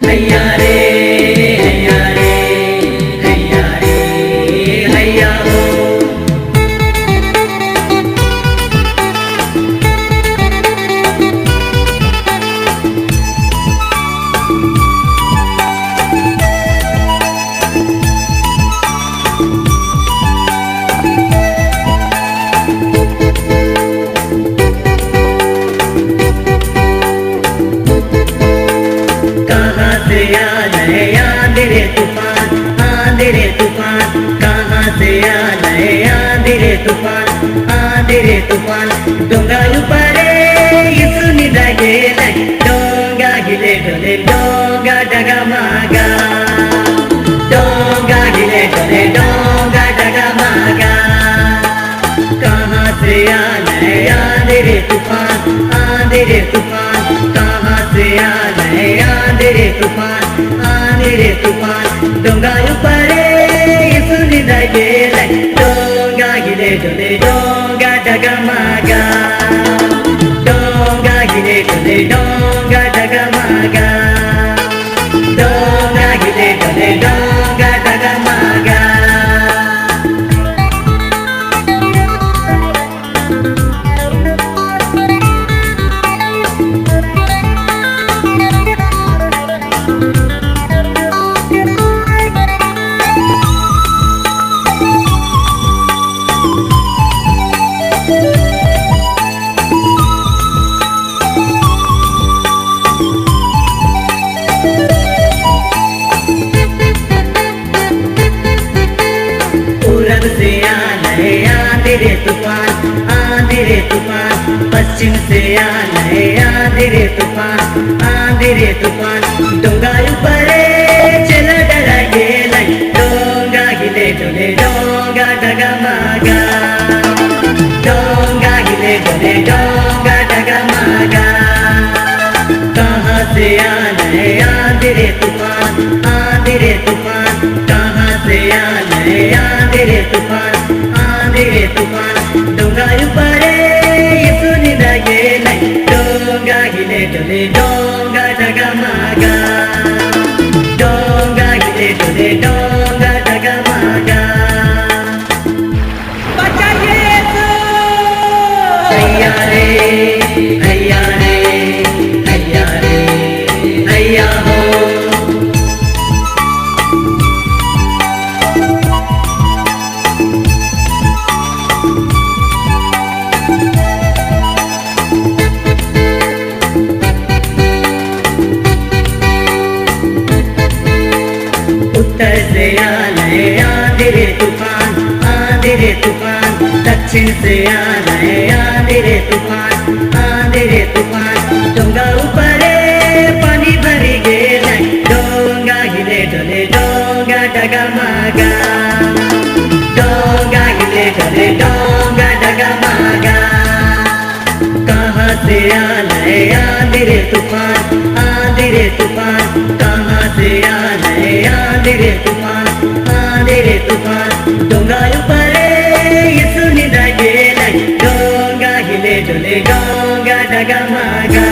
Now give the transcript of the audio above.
हैया रे हैया रे हैया रे हैया हो। कहाँ से आ गए आंधी रे तूफान, आंधी रे तूफान, कहाँ से आ गए आंधी रे तूफान, आंधी रे तूफान। डोंगा ऊपरे इसुनी दागे लाई, डोंगा हिले डोले डोंगा डगमगा, डोंगा हिले डोले डोंगा डगमगा। कहाँ से आ गए आंधी रे तूफान, आंधी रे तूफान, कहाँ से आ गए आंधी रे तूफान, आंधी रे तूफान। डोंगा ऊपरे इसुनी दागे लाई, डोंगा हिले डोले डोंगा डगमगा, डोंगा हिले डोले डोंगा डगमगा, डोंगा हिले डोले डोंगा डगमगा। पूरब से आ गए आंधी रे तूफान, आंधी रे तूफान, पश्चिम से आ गए आंधी रे तूफान, आंधी रे तूफान। डोंगा ऊपरे चला डरा गेलाई, डोंगा हिले डोले डोंगा डगमगा, डोंगा हिले डोले डोंगा डगमगा। कहाँ से आ गए आंधी रे तूफान, आंधी रे तूफान, कहाँ से आ गए आंधी रे तूफान, आंधी रे तूफान। डोंगा ऊपरे इसुनी दागे लाई, डोंगा हिले डोले डोंगा डगमगा, डोंगा हिले डोले डोंगा डगमगा। बचाइए हैया रे हैया रे हैया रे हैया हो। उत्तर से आ गए आंधी रे तूफान, आंधी रे तूफान, दक्षिण से आ गए आंधी रे तूफान, आंधी रे तूफान। डोंगा ऊपरे पानी भरी गेलाई, डोंगा हिले डोले डोंगा डगमगा, डोंगा हिले डोले डोंगा डगमगा। कहाँ से आ गए आंधी रे तूफान, आंधी रे तूफान, कहाँ से आ गए आंधी रे तूफान, आंधी रे तूफान। डोंगा ऊपरे इसुनी दागे लाई, डोंगा हिले डोले डोंगा डगमगा।